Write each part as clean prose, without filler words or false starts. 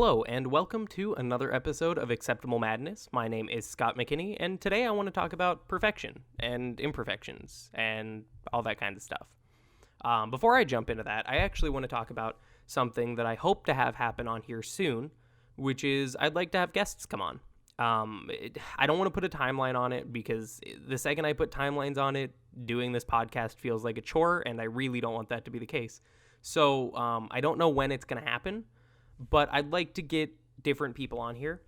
Hello, and welcome to another episode of Acceptable Madness. My name is Scott McKinney, and today I want to talk about perfection and imperfections and all that kind of stuff. Before I jump into that, I actually want to talk about something that I hope to have happen on here soon, which is I'd like to have guests come on. I don't want to put a timeline on it because the second I put timelines on it, doing this podcast feels like a chore, and I really don't want that to be the case. So I don't know when it's going to happen, but I'd like to get different people on here.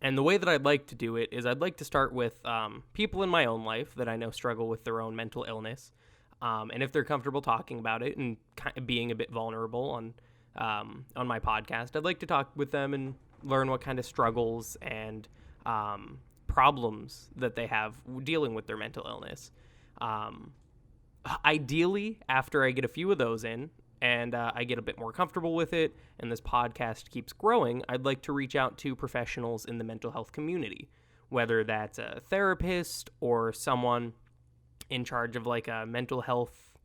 And the way that I'd like to do it is I'd like to start with people in my own life that I know struggle with their own mental illness. And if they're comfortable talking about it and being a bit vulnerable on my podcast, I'd like to talk with them and learn what kind of struggles and problems that they have dealing with their mental illness. Ideally, after I get a few of those in, and I get a bit more comfortable with it, and this podcast keeps growing, I'd like to reach out to professionals in the mental health community, whether that's a therapist or someone in charge of like a mental health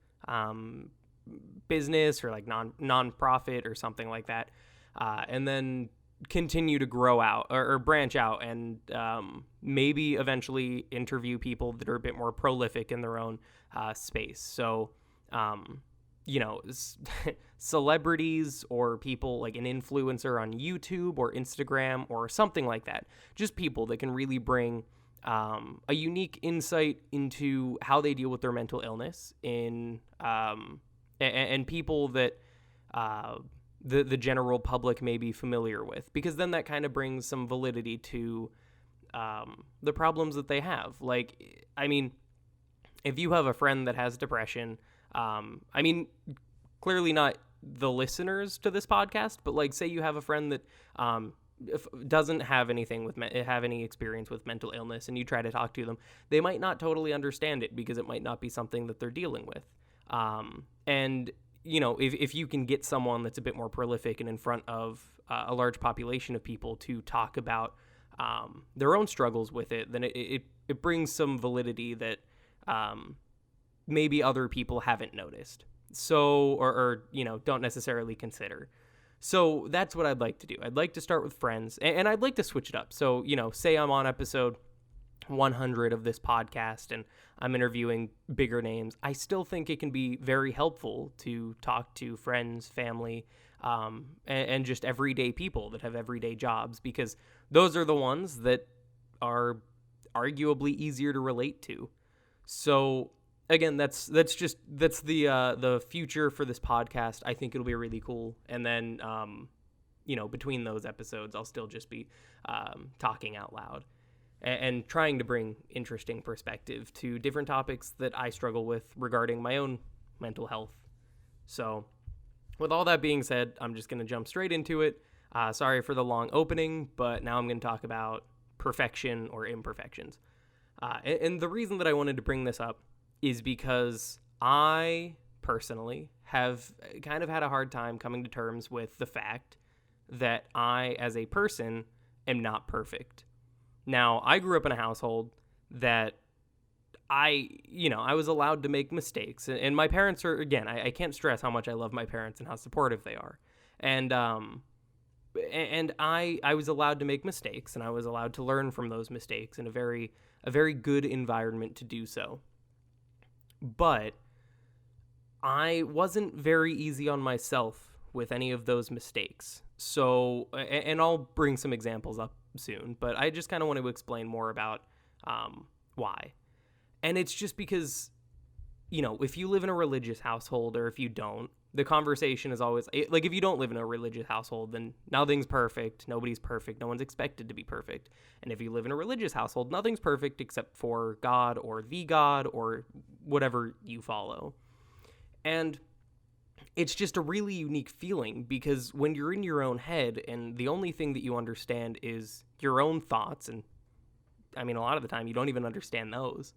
business or like non-profit or something like that, and then continue to grow out or branch out and maybe eventually interview people that are a bit more prolific in their own space. So, celebrities or people like an influencer on YouTube or Instagram or something like that. Just people that can really bring a unique insight into how they deal with their mental illness and people that the general public may be familiar with, because then that kind of brings some validity to the problems that they have. Like, I mean, if you have a friend that has depression, clearly not the listeners to this podcast, but like say you have a friend that doesn't have anything have any experience with mental illness, and you try to talk to them, they might not totally understand it because it might not be something that they're dealing with. And you know, if you can get someone that's a bit more prolific and in front of a large population of people to talk about their own struggles with it, then it brings some validity that maybe other people haven't noticed. So, or don't necessarily consider. So that's what I'd like to do. I'd like to start with friends, and I'd like to switch it up. So, say I'm on episode 100 of this podcast and I'm interviewing bigger names, I still think it can be very helpful to talk to friends, family, and just everyday people that have everyday jobs, because those are the ones that are arguably easier to relate to. So again, that's the future for this podcast. I think it'll be really cool. And then, between those episodes, I'll still just be talking out loud and trying to bring interesting perspective to different topics that I struggle with regarding my own mental health. So with all that being said, I'm just going to jump straight into it. Sorry for the long opening, but now I'm going to talk about perfection or imperfections. And the reason that I wanted to bring this up is because I personally have kind of had a hard time coming to terms with the fact that I, as a person, am not perfect. Now, I grew up in a household that I was allowed to make mistakes. And my parents are, again, I can't stress how much I love my parents and how supportive they are. And I was allowed to make mistakes, and I was allowed to learn from those mistakes in a very good environment to do so. But I wasn't very easy on myself with any of those mistakes. So, and I'll bring some examples up soon, but I just kind of want to explain more about why. And it's just because, if you live in a religious household or if you don't, the conversation is always, like, if you don't live in a religious household, then nothing's perfect. Nobody's perfect. No one's expected to be perfect. And if you live in a religious household, nothing's perfect except for God or the God or whatever you follow. And it's just a really unique feeling, because when you're in your own head and the only thing that you understand is your own thoughts, and I mean, a lot of the time you don't even understand those,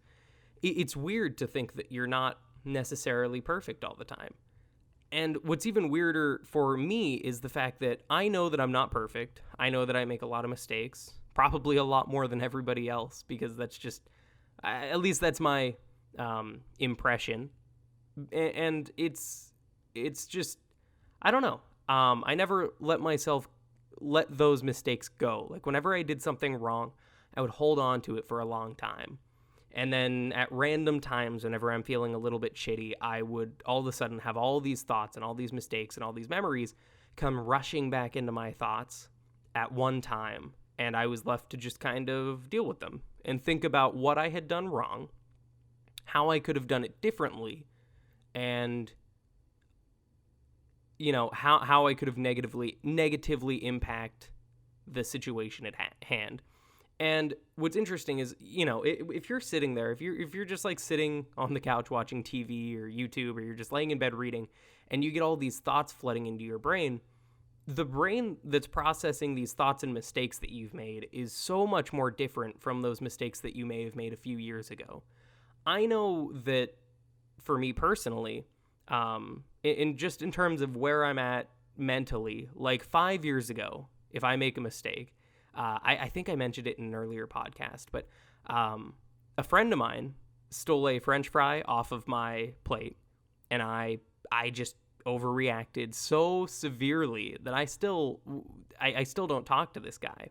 it's weird to think that you're not necessarily perfect all the time. And what's even weirder for me is the fact that I know that I'm not perfect. I know that I make a lot of mistakes, probably a lot more than everybody else, because that's just, at least that's my impression. And it's just, I don't know. I never let myself let those mistakes go. Like whenever I did something wrong, I would hold on to it for a long time. And then at random times, whenever I'm feeling a little bit shitty, I would all of a sudden have all these thoughts and all these mistakes and all these memories come rushing back into my thoughts at one time. And I was left to just kind of deal with them and think about what I had done wrong, how I could have done it differently, and how I could have negatively impact the situation at hand. And what's interesting is, if you're sitting there, if you're just like sitting on the couch watching TV or YouTube, or you're just laying in bed reading, and you get all these thoughts flooding into your brain, the brain that's processing these thoughts and mistakes that you've made is so much more different from those mistakes that you may have made a few years ago. I know that for me personally, in terms of where I'm at mentally, like 5 years ago, if I make a mistake, I think I mentioned it in an earlier podcast, but a friend of mine stole a French fry off of my plate, and I just overreacted so severely that I still don't talk to this guy.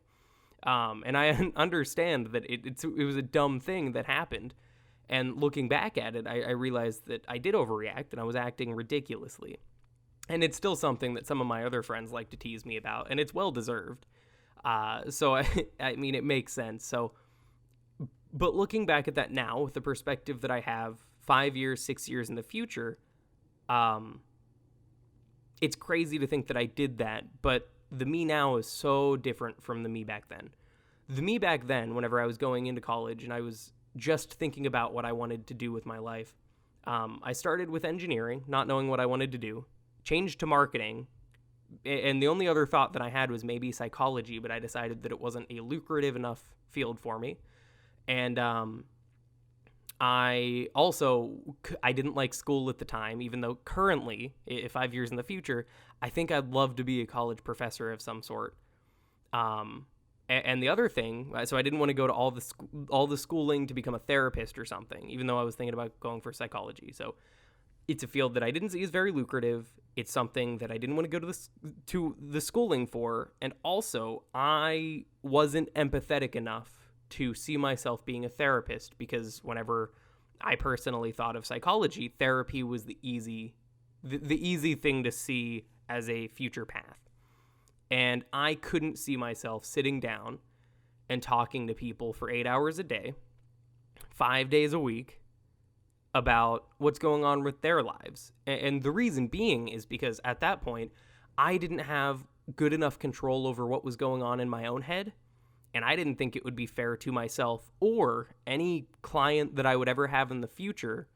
And I understand that it was a dumb thing that happened. And looking back at it, I realized that I did overreact and I was acting ridiculously. And it's still something that some of my other friends like to tease me about, and it's well deserved. So I mean, it makes sense. But looking back at that now, with the perspective that I have 5 years, 6 years in the future, it's crazy to think that I did that, but the me now is so different from the me back then. The me back then, whenever I was going into college and I was just thinking about what I wanted to do with my life, I started with engineering, not knowing what I wanted to do, changed to marketing, and the only other thought that I had was maybe psychology, but I decided that it wasn't a lucrative enough field for me. And I didn't like school at the time, even though currently, 5 years in the future, I think I'd love to be a college professor of some sort. And the other thing, so I didn't want to go to all the schooling to become a therapist or something, even though I was thinking about going for psychology. So it's a field that I didn't see as very lucrative. It's something that I didn't want to go to the schooling for. And also, I wasn't empathetic enough to see myself being a therapist, because whenever I personally thought of psychology, therapy was the easy thing to see as a future path. And I couldn't see myself sitting down and talking to people for 8 hours a day, 5 days a week, about what's going on with their lives. And the reason being is because at that point, I didn't have good enough control over what was going on in my own head. And I didn't think it would be fair to myself or any client that I would ever have in the future.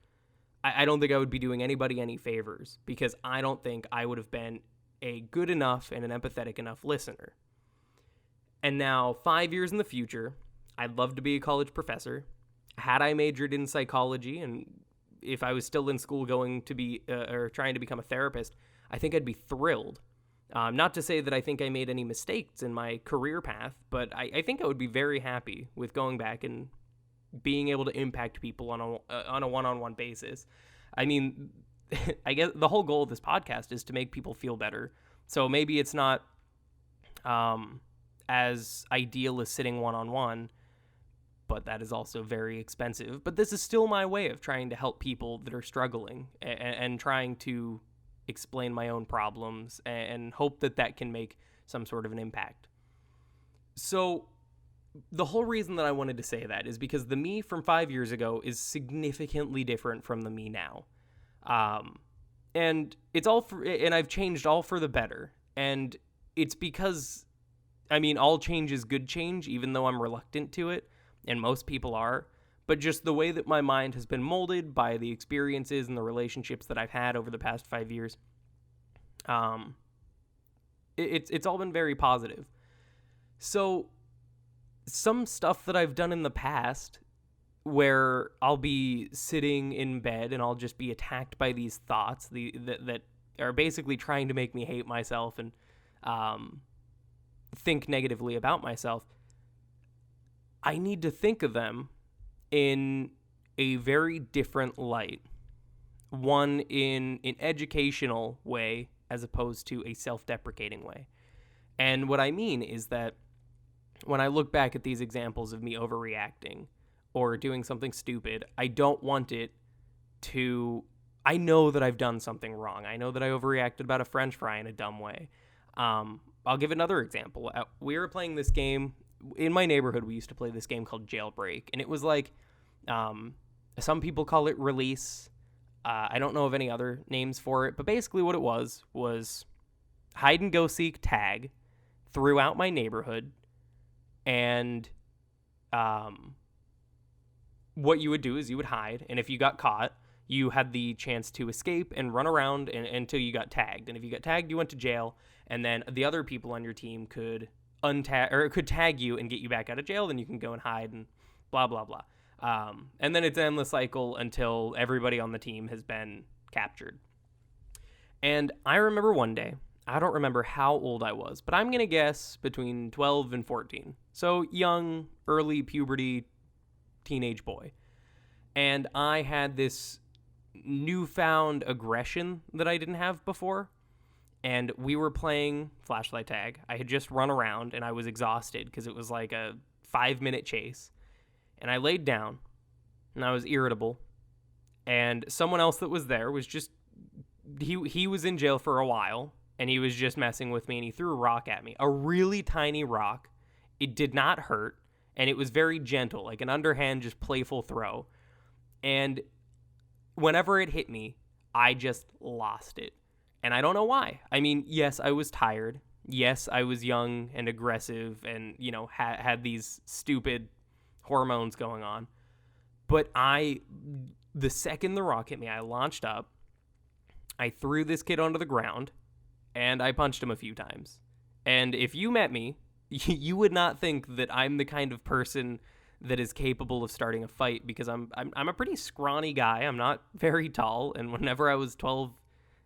I don't think I would be doing anybody any favors, because I don't think I would have been a good enough and an empathetic enough listener. And now, 5 years in the future, I'd love to be a college professor. Had I majored in psychology, and if I was still in school going to be or trying to become a therapist, I think I'd be thrilled. Not to say that I think I made any mistakes in my career path, but I think I would be very happy with going back and being able to impact people on a one-on-one basis. I mean, I guess the whole goal of this podcast is to make people feel better. So maybe it's not as ideal as sitting one-on-one, but that is also very expensive. But this is still my way of trying to help people that are struggling and trying to explain my own problems and hope that can make some sort of an impact. So the whole reason that I wanted to say that is because the me from 5 years ago is significantly different from the me now. And it's and I've changed all for the better. And it's because, I mean, all change is good change, even though I'm reluctant to it, and most people are. But just the way that my mind has been molded by the experiences and the relationships that I've had over the past 5 years, it's all been very positive. So some stuff that I've done in the past, where I'll be sitting in bed and I'll just be attacked by these thoughts that are basically trying to make me hate myself and think negatively about myself, I need to think of them in a very different light. One in an educational way as opposed to a self-deprecating way. And what I mean is that when I look back at these examples of me overreacting or doing something stupid, I don't want it to. I know that I've done something wrong. I know that I overreacted about a French fry in a dumb way. I'll give another example. We were playing this game in my neighborhood. We used to play this game called Jailbreak, and it was like, some people call it Release. I don't know of any other names for it, but basically what it was hide and go seek tag throughout my neighborhood. And what you would do is you would hide, and if you got caught, you had the chance to escape and run around until you got tagged. And if you got tagged, you went to jail, and then the other people on your team could tag you and get you back out of jail. Then you can go and hide and blah, blah, blah. And then it's an endless cycle until everybody on the team has been captured. And I remember one day, I don't remember how old I was, but I'm going to guess between 12 and 14. So young, early puberty, teenage boy. And I had this newfound aggression that I didn't have before. And we were playing flashlight tag. I had just run around and I was exhausted because it was like a 5-minute chase. And I laid down and I was irritable. And someone else that was there was just, he was in jail for a while and he was just messing with me and he threw a rock at me. A really tiny rock. It did not hurt and it was very gentle, like an underhand, just playful throw. And whenever it hit me, I just lost it. And I don't know why. I mean, yes, I was tired. Yes, I was young and aggressive and, had these stupid hormones going on. But the second the rock hit me, I launched up. I threw this kid onto the ground and I punched him a few times. And if you met me, you would not think that I'm the kind of person that is capable of starting a fight because I'm a pretty scrawny guy. I'm not very tall. And whenever I was 12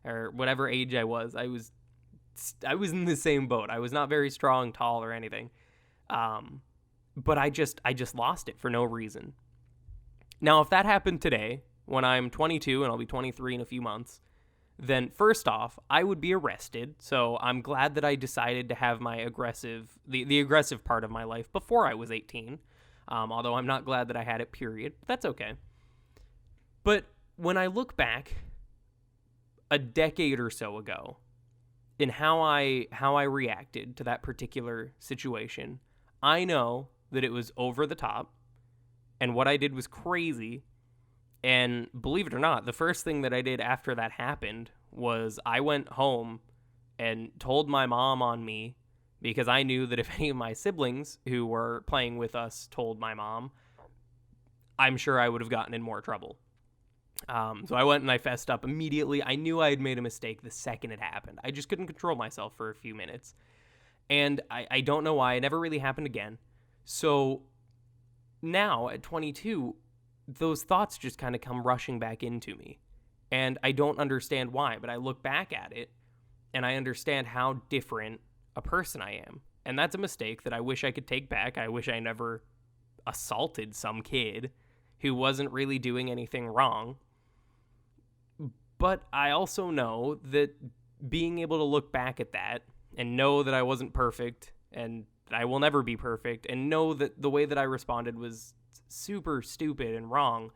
or whatever age I was in the same boat. I was not very strong, tall, or anything. But I just lost it for no reason. Now, if that happened today, when I'm 22 and I'll be 23 in a few months, then first off, I would be arrested. So I'm glad that I decided to have my the aggressive part of my life before I was 18. Although I'm not glad that I had it, period. But that's okay. But when I look back a decade or so ago in how I reacted to that particular situation, I know that it was over the top and what I did was crazy. And believe it or not, the first thing that I did after that happened was I went home and told my mom on me because I knew that if any of my siblings who were playing with us told my mom, I'm sure I would have gotten in more trouble. So I went and I fessed up immediately. I knew I had made a mistake the second it happened. I just couldn't control myself for a few minutes. And I don't know why. It never really happened again. So now at 22, those thoughts just kind of come rushing back into me. And I don't understand why, but I look back at it and I understand how different a person I am. And that's a mistake that I wish I could take back. I wish I never assaulted some kid who wasn't really doing anything wrong. But I also know that being able to look back at that and know that I wasn't perfect and I will never be perfect and know that the way that I responded was super stupid and wrong,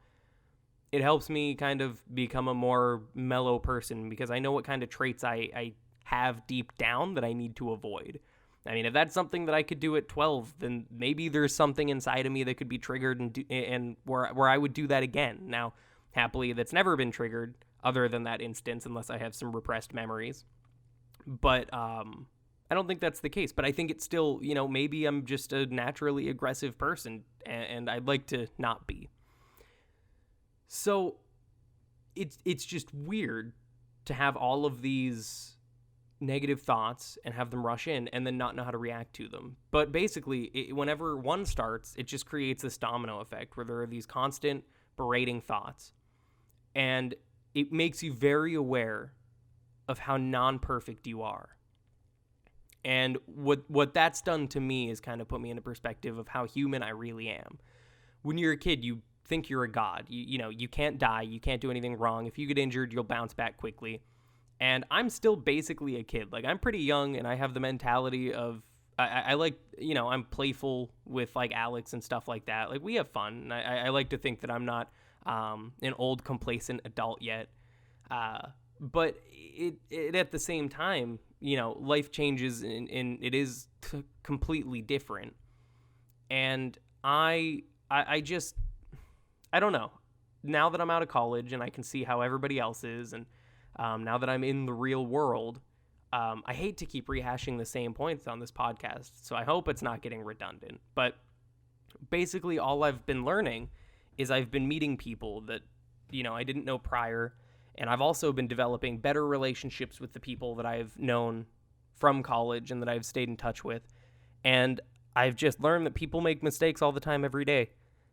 it helps me kind of become a more mellow person because I know what kind of traits I have deep down that I need to avoid. I mean, if that's something that I could do at 12, then maybe there's something inside of me that could be triggered and where I would do that again. Now, happily, that's never been triggered other than that instance, unless I have some repressed memories. But I don't think that's the case. But I think it's still, maybe I'm just a naturally aggressive person, and I'd like to not be. So it's just weird to have all of these negative thoughts and have them rush in and then not know how to react to them. But basically, whenever one starts, it just creates this domino effect where there are these constant berating thoughts. And it makes you very aware of how non-perfect you are. And what that's done to me is kind of put me in a perspective of how human I really am. When you're a kid, you think you're a god. You can't die. You can't do anything wrong. If you get injured, you'll bounce back quickly. And I'm still basically a kid. Like, I'm pretty young, and I have the mentality of, I like, I'm playful with, like, Alex and stuff like that. Like, we have fun. And I like to think that I'm not an old, complacent adult yet. But it at the same time, life changes, and it is completely different. And I don't know. Now that I'm out of college and I can see how everybody else is, and now that I'm in the real world, I hate to keep rehashing the same points on this podcast, so I hope it's not getting redundant. But basically all I've been learning is I've been meeting people that, I didn't know prior, and I've also been developing better relationships with the people that I've known from college and that I've stayed in touch with. And I've just learned that people make mistakes all the time, every day.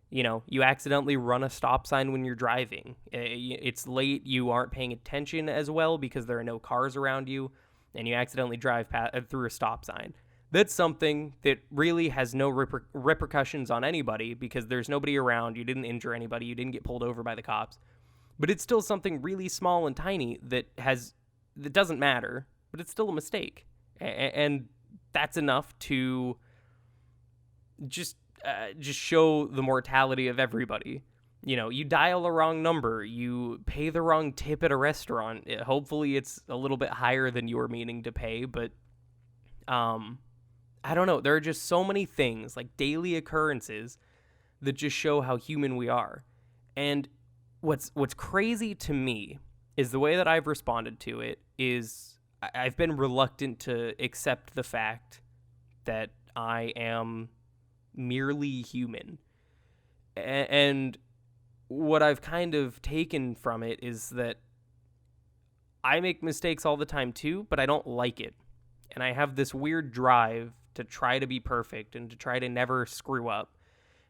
You accidentally run a stop sign when you're driving. It's late, you aren't paying attention as well because there are no cars around you, and you accidentally drive through a stop sign. That's something that really has no repercussions on anybody because there's nobody around, you didn't injure anybody, you didn't get pulled over by the cops. But it's still something really small and tiny that doesn't matter, but it's still a mistake. And that's enough to just show the mortality of everybody. You dial a wrong number, you pay the wrong tip at a restaurant. Hopefully it's a little bit higher than you were meaning to pay, but I don't know. There are just so many things, like daily occurrences, that just show how human we are. And what's crazy to me is the way that I've responded to it is I've been reluctant to accept the fact that I am merely human. And what I've kind of taken from it is that I make mistakes all the time too, but I don't like it. And I have this weird drive to try to be perfect and to try to never screw up.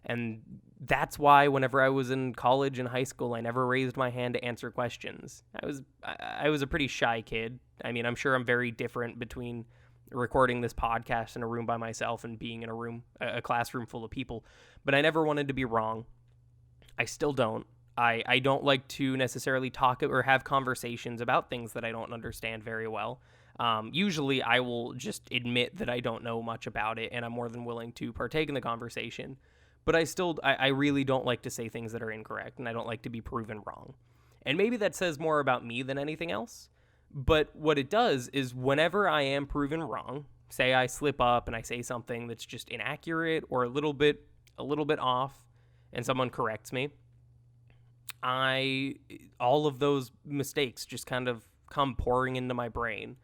And that's why whenever I was in college and high school, I never raised my hand to answer questions. I was a pretty shy kid. I mean, I'm sure I'm very different between recording this podcast in a room by myself and being in a classroom full of people. But I never wanted to be wrong. I still don't. I don't like to necessarily talk or have conversations about things that I don't understand very well. Usually I will just admit that I don't know much about it, and I'm more than willing to partake in the conversation. But I really don't like to say things that are incorrect, and I don't like to be proven wrong. And maybe that says more about me than anything else. But what it does is whenever I am proven wrong, say I slip up and I say something that's just inaccurate or a little bit off, and someone corrects me, all of those mistakes just kind of come pouring into my brain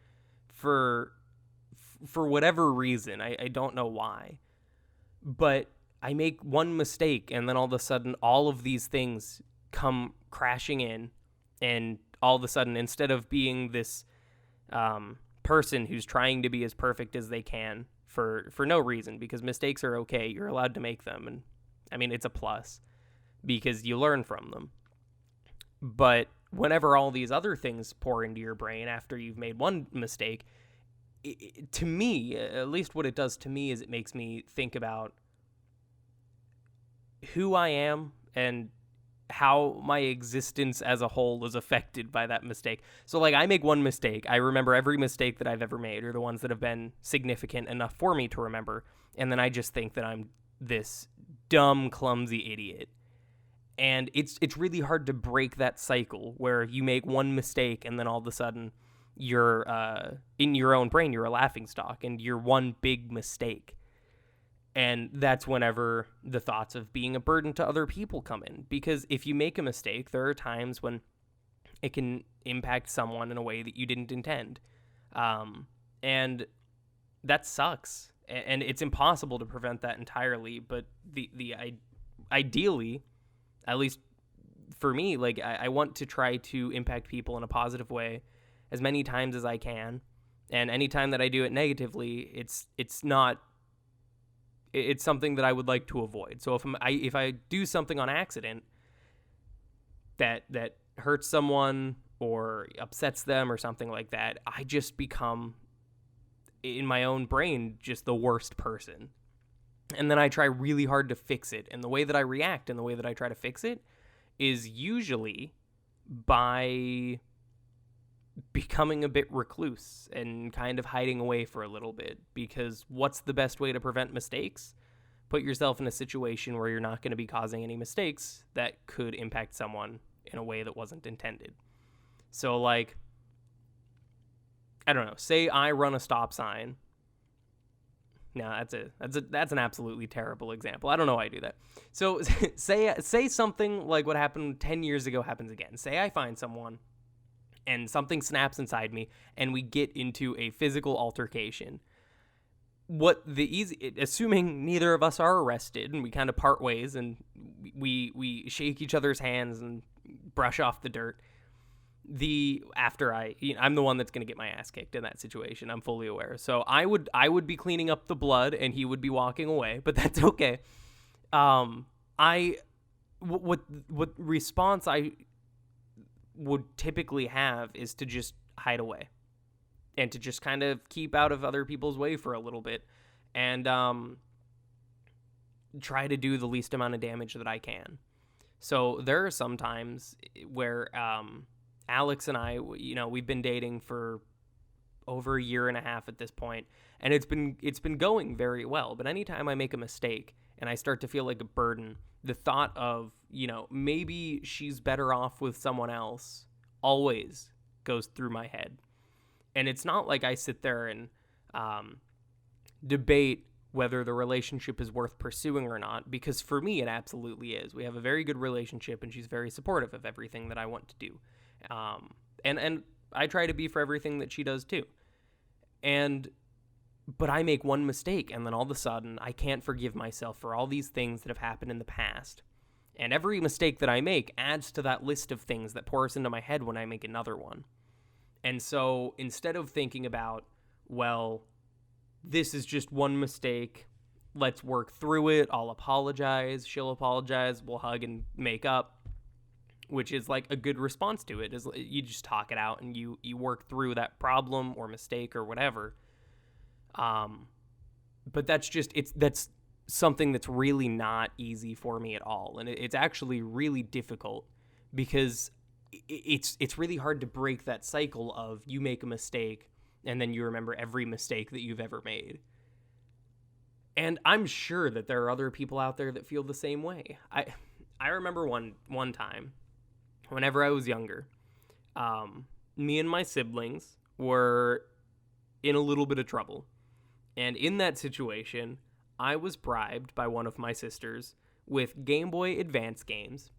for whatever reason. I don't know why. But I make one mistake, and then all of a sudden, all of these things come crashing in, and all of a sudden, instead of being this person who's trying to be as perfect as they can for no reason, because mistakes are okay, you're allowed to make them, and I mean, it's a plus, because you learn from them. But whenever all these other things pour into your brain after you've made one mistake, to me, at least what it does to me, is it makes me think about who I am and how my existence as a whole is affected by that mistake. So, like, I make one mistake. I remember every mistake that I've ever made, or the ones that have been significant enough for me to remember. And then I just think that I'm this dumb, clumsy idiot. And it's really hard to break that cycle where you make one mistake and then all of a sudden you're in your own brain, you're a laughingstock, and you're one big mistake. And that's whenever the thoughts of being a burden to other people come in. Because if you make a mistake, there are times when it can impact someone in a way that you didn't intend. And that sucks. And it's impossible to prevent that entirely. But ideally, at least for me, like, I want to try to impact people in a positive way as many times as I can. And anytime that I do it negatively, it's something that I would like to avoid. So if I do something on accident that hurts someone or upsets them or something like that, I just become, in my own brain, just the worst person. And then I try really hard to fix it. And the way that I react and the way that I try to fix it is usually by becoming a bit recluse and kind of hiding away for a little bit, because what's the best way to prevent mistakes? Put yourself in a situation where you're not going to be causing any mistakes that could impact someone in a way that wasn't intended. So, like, I don't know, say I run a stop sign. No, that's an absolutely terrible example. I don't know why I do that. So say something like what happened 10 years ago happens again. Say I find someone and something snaps inside me and we get into a physical altercation. Assuming neither of us are arrested and we kind of part ways and we shake each other's hands and brush off the dirt. I'm the one that's going to get my ass kicked in that situation. I'm fully aware. So I would be cleaning up the blood and he would be walking away, but that's okay. What response I would typically have is to just hide away and to just kind of keep out of other people's way for a little bit and try to do the least amount of damage that I can. So there are some times where Alex and I, we've been dating for over a year and a half at this point, and it's been going very well. But anytime I make a mistake and I start to feel like a burden, the thought of, maybe she's better off with someone else always goes through my head. And it's not like I sit there and debate whether the relationship is worth pursuing or not, because for me, it absolutely is. We have a very good relationship, and she's very supportive of everything that I want to do. And I try to be for everything that she does too. But I make one mistake, and then all of a sudden I can't forgive myself for all these things that have happened in the past. And every mistake that I make adds to that list of things that pours into my head when I make another one. And so instead of thinking about, well, this is just one mistake, let's work through it, I'll apologize, she'll apologize, we'll hug and make up, which is like a good response to it, is you just talk it out and you work through that problem or mistake or whatever. But that's something that's really not easy for me at all. And it's actually really difficult because it's really hard to break that cycle of you make a mistake and then you remember every mistake that you've ever made. And I'm sure that there are other people out there that feel the same way. I remember one time, whenever I was younger, me and my siblings were in a little bit of trouble. And in that situation, I was bribed by one of my sisters with Game Boy Advance games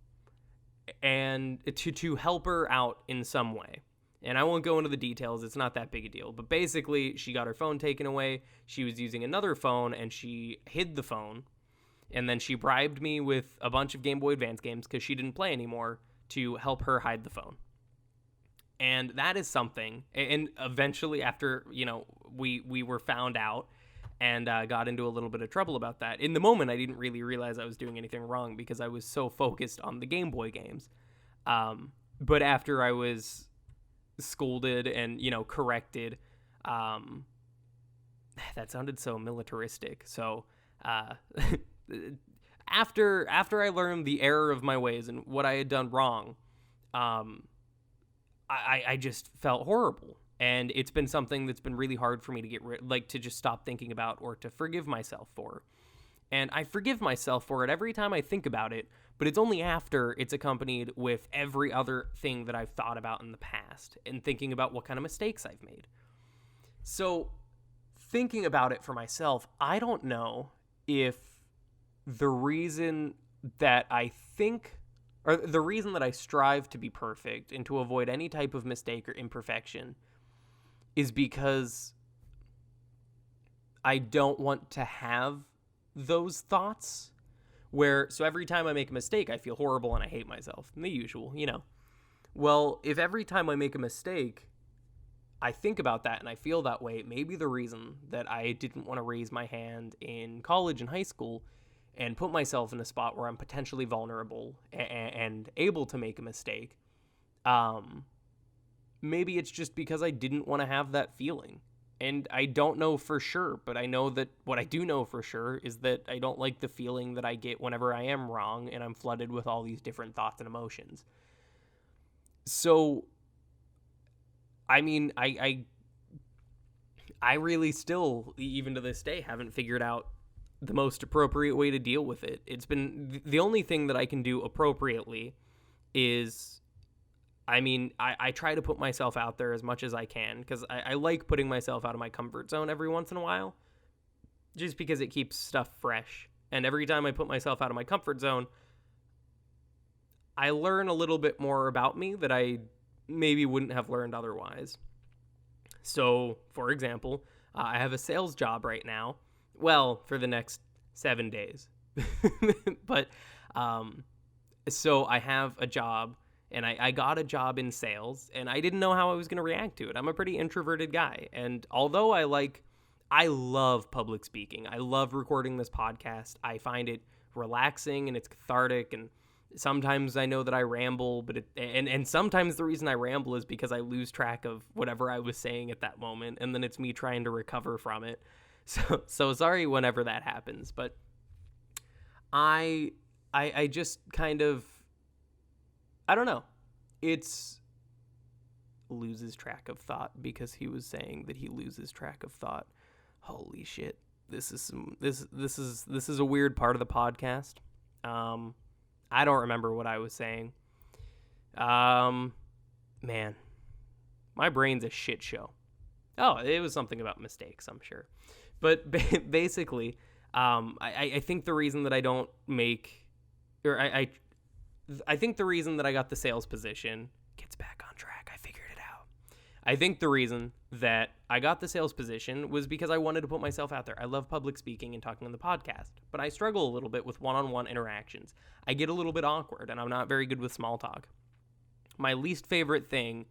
and to help her out in some way. And I won't go into the details. It's not that big a deal. But basically, she got her phone taken away. She was using another phone, and she hid the phone. And then she bribed me with a bunch of Game Boy Advance games because she didn't play anymore to help her hide the phone. And that is something. And eventually, after, we were found out and got into a little bit of trouble about that. In the moment, I didn't really realize I was doing anything wrong because I was so focused on the Game Boy games. But after I was scolded and, corrected, that sounded so militaristic. So after I learned the error of my ways and what I had done wrong, I just felt horrible. And it's been something that's been really hard for me to to just stop thinking about or to forgive myself for. And I forgive myself for it every time I think about it, but it's only after it's accompanied with every other thing that I've thought about in the past and thinking about what kind of mistakes I've made. So thinking about it for myself, I don't know if the reason that I strive to be perfect and to avoid any type of mistake or imperfection is because I don't want to have those thoughts so every time I make a mistake, I feel horrible and I hate myself. The usual, Well, if every time I make a mistake, I think about that and I feel that way, maybe the reason that I didn't want to raise my hand in college and high school and put myself in a spot where I'm potentially vulnerable and able to make a mistake, maybe it's just because I didn't want to have that feeling. And I don't know for sure, but I know that what I do know for sure is that I don't like the feeling that I get whenever I am wrong and I'm flooded with all these different thoughts and emotions. So I mean, I really still, even to this day, haven't figured out the most appropriate way to deal with it. It's been the only thing that I can do appropriately is, I mean, I try to put myself out there as much as I can because I like putting myself out of my comfort zone every once in a while just because it keeps stuff fresh. And every time I put myself out of my comfort zone, I learn a little bit more about me that I maybe wouldn't have learned otherwise. So, for example, I have a sales job right now. Well, for the next 7 days. But, so I have a job, and I got a job in sales, and I didn't know how I was going to react to it. I'm a pretty introverted guy, and although I love public speaking. I love recording this podcast. I find it relaxing, and it's cathartic, and sometimes I know that I ramble, but and sometimes the reason I ramble is because I lose track of whatever I was saying at that moment, and then it's me trying to recover from it. So sorry whenever that happens, but I just kind of, I don't know. It's loses track of thought because he was saying that he loses track of thought. Holy shit. This is a weird part of the podcast. I don't remember what I was saying. Man, my brain's a shit show. Oh, it was something about mistakes, I'm sure. But basically, I think the reason that I don't make, or I think the reason that I got the sales position gets back on track. I figured it out. I think the reason that I got the sales position was because I wanted to put myself out there. I love public speaking and talking on the podcast, but I struggle a little bit with one-on-one interactions. I get a little bit awkward, and I'm not very good with small talk. My least favorite thing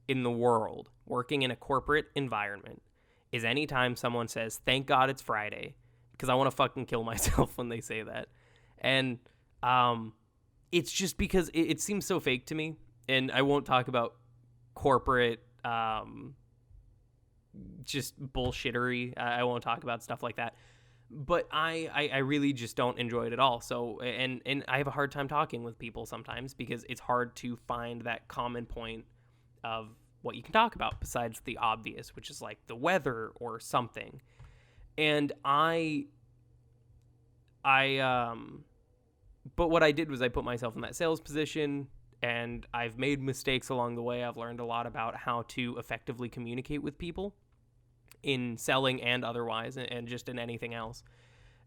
in the world, working in a corporate environment, is anytime someone says, "Thank God it's Friday," because I want to fucking kill myself when they say that. And it's just because it seems so fake to me, and I won't talk about corporate just bullshittery. I won't talk about stuff like that. But I really just don't enjoy it at all. So, and I have a hard time talking with people sometimes because it's hard to find that common point of what you can talk about besides the obvious, which is like the weather or something. And but what I did was I put myself in that sales position, and I've made mistakes along the way. I've learned a lot about how to effectively communicate with people in selling and otherwise, and just in anything else.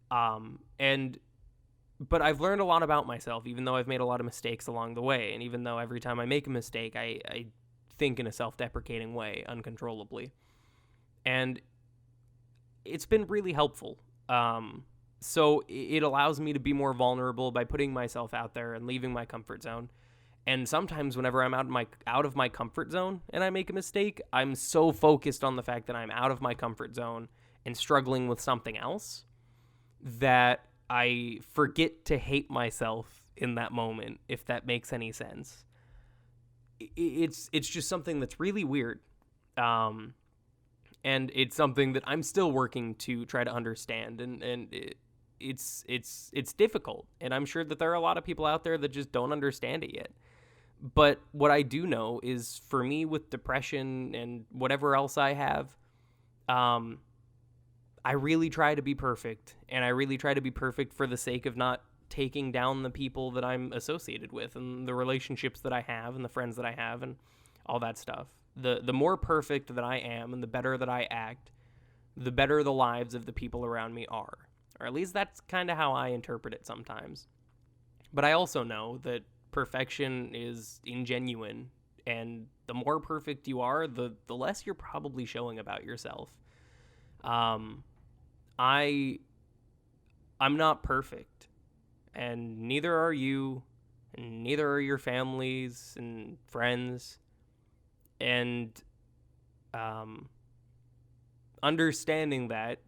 But I've learned a lot about myself, even though I've made a lot of mistakes along the way. And even though every time I make a mistake, I think in a self-deprecating way, uncontrollably. And it's been really helpful. So it allows me to be more vulnerable by putting myself out there and leaving my comfort zone. And sometimes whenever I'm out of my comfort zone and I make a mistake, I'm so focused on the fact that I'm out of my comfort zone and struggling with something else that I forget to hate myself in that moment, if that makes any sense. It's just something that's really weird. And it's something that I'm still working to try to understand, and it's difficult. And I'm sure that there are a lot of people out there that just don't understand it yet. But what I do know is, for me with depression and whatever else I have, I really try to be perfect, and I really try to be perfect for the sake of not taking down the people that I'm associated with and the relationships that I have and the friends that I have and all that stuff. The more perfect that I am and the better that I act, the better the lives of the people around me are. Or at least that's kind of how I interpret it sometimes. But I also know that perfection is ingenuine, and the more perfect you are, the less you're probably showing about yourself. I'm not perfect, and neither are you, and neither are your families and friends. And understanding that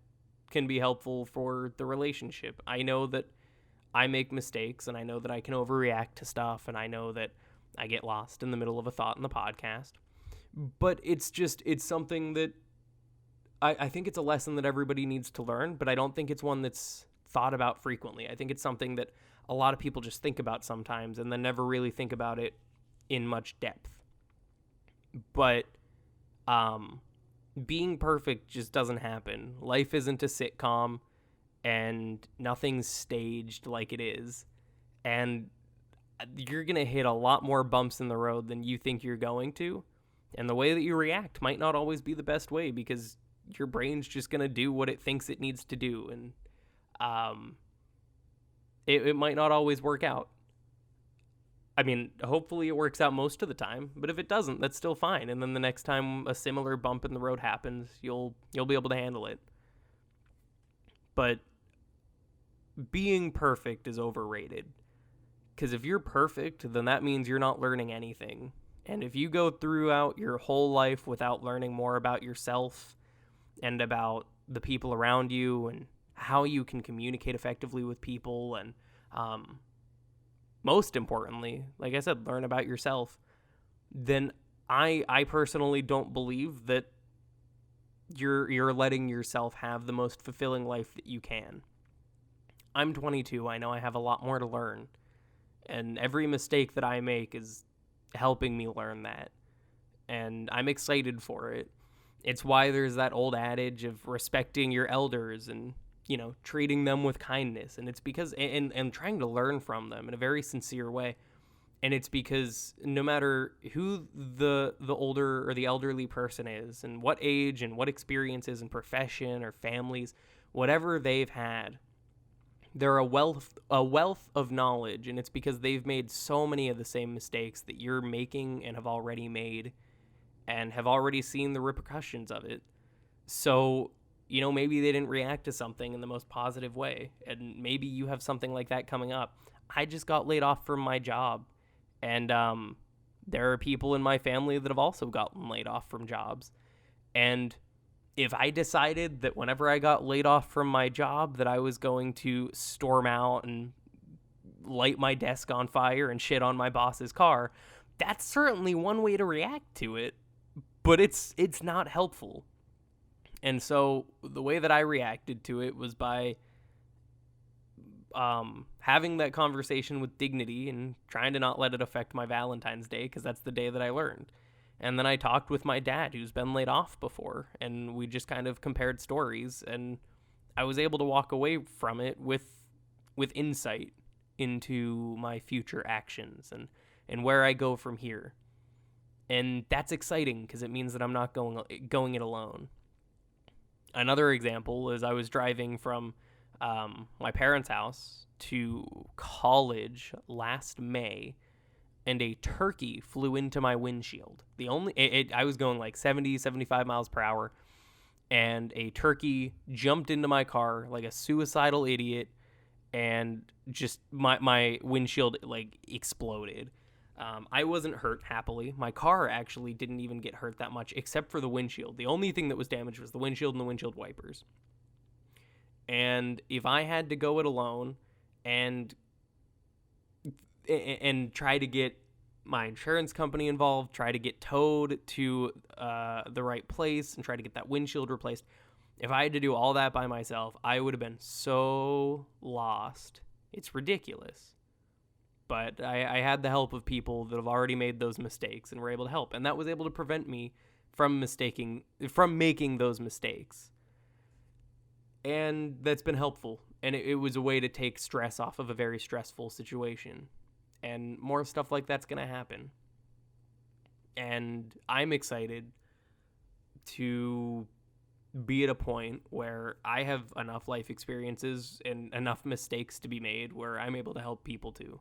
can be helpful for the relationship. I know that I make mistakes, and I know that I can overreact to stuff, and I know that I get lost in the middle of a thought in the podcast. But it's something that I think it's a lesson that everybody needs to learn, but I don't think it's one that's thought about frequently. I think it's something that a lot of people just think about sometimes and then never really think about it in much depth. But Being perfect just doesn't happen. Life isn't a sitcom, and nothing's staged like it is. And you're going to hit a lot more bumps in the road than you think you're going to. And the way that you react might not always be the best way, because your brain's just going to do what it thinks it needs to do. And it might not always work out. I mean, hopefully it works out most of the time, but if it doesn't, that's still fine. And then the next time a similar bump in the road happens, you'll be able to handle it. But being perfect is overrated. Because if you're perfect, then that means you're not learning anything. And if you go throughout your whole life without learning more about yourself and about the people around you and how you can communicate effectively with people, and most importantly, like I said, learn about yourself, then I personally don't believe that you're letting yourself have the most fulfilling life that you can. I'm 22. I know I have a lot more to learn. And every mistake that I make is helping me learn that. And I'm excited for it. It's why there's that old adage of respecting your elders and, treating them with kindness. And it's because, and trying to learn from them in a very sincere way. And it's because no matter who the older or the elderly person is, and what age and what experiences and profession or families, whatever they've had, they're a wealth of knowledge, and it's because they've made so many of the same mistakes that you're making and have already made and have already seen the repercussions of it. So, maybe they didn't react to something in the most positive way, and maybe you have something like that coming up. I just got laid off from my job, and there are people in my family that have also gotten laid off from jobs. And if I decided that whenever I got laid off from my job that I was going to storm out and light my desk on fire and shit on my boss's car, that's certainly one way to react to it, but it's not helpful. And so the way that I reacted to it was by having that conversation with dignity and trying to not let it affect my Valentine's Day, because that's the day that I learned. And then I talked with my dad, who's been laid off before, and we just kind of compared stories, and I was able to walk away from it with insight into my future actions and where I go from here. And that's exciting because it means that I'm not going it alone. Another example is I was driving from my parents' house to college last May, and a turkey flew into my windshield. I was going like 70, 75 miles per hour, and a turkey jumped into my car like a suicidal idiot, and just my windshield like exploded. I wasn't hurt, happily. My car actually didn't even get hurt that much, except for the windshield. The only thing that was damaged was the windshield and the windshield wipers. And if I had to go it alone and try to get my insurance company involved, try to get towed to the right place, and try to get that windshield replaced, if I had to do all that by myself, I would have been so lost. It's ridiculous. But I had the help of people that have already made those mistakes and were able to help. And that was able to prevent me from making those mistakes. And that's been helpful. And it was a way to take stress off of a very stressful situation. And more stuff like that's going to happen. And I'm excited to be at a point where I have enough life experiences and enough mistakes to be made where I'm able to help people too.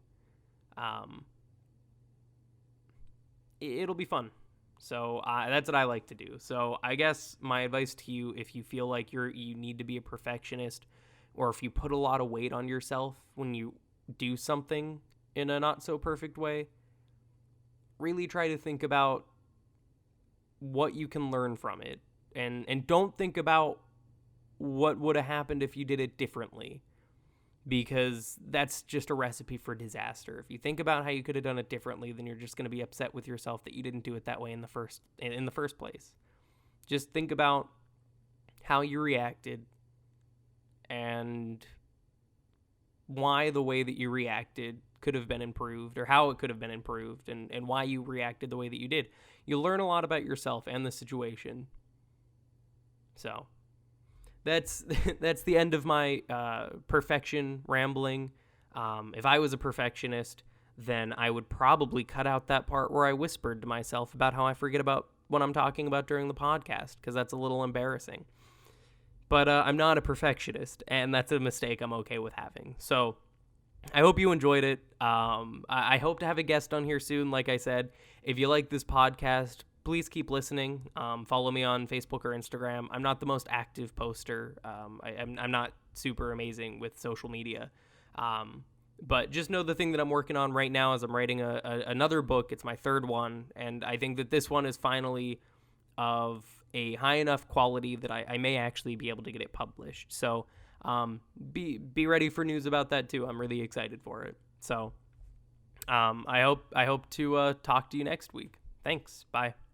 It'll be fun. So that's what I like to do. So I guess my advice to you, if you feel like you need to be a perfectionist, or if you put a lot of weight on yourself when you do something in a not so perfect way, really try to think about what you can learn from it, and don't think about what would have happened if you did it differently, because that's just a recipe for disaster. If you think about how you could have done it differently, then you're just going to be upset with yourself that you didn't do it that way in the first place. Just think about how you reacted and why the way that you reacted could have been improved or how it could have been improved and why you reacted the way that you did. You'll learn a lot about yourself and the situation. So that's the end of my perfection rambling. If I was a perfectionist, then I would probably cut out that part where I whispered to myself about how I forget about what I'm talking about during the podcast, because that's a little embarrassing. But I'm not a perfectionist, and that's a mistake I'm okay with having. So I hope you enjoyed it. I hope to have a guest on here soon, like I said. If you like this podcast, please keep listening. Follow me on Facebook or Instagram. I'm not the most active poster. I'm not super amazing with social media. But just know the thing that I'm working on right now is I'm writing another book. It's my third one, and I think that this one is finally of a high enough quality that I may actually be able to get it published. So be ready for news about that too. I'm really excited for it. So I hope to talk to you next week. Thanks. Bye.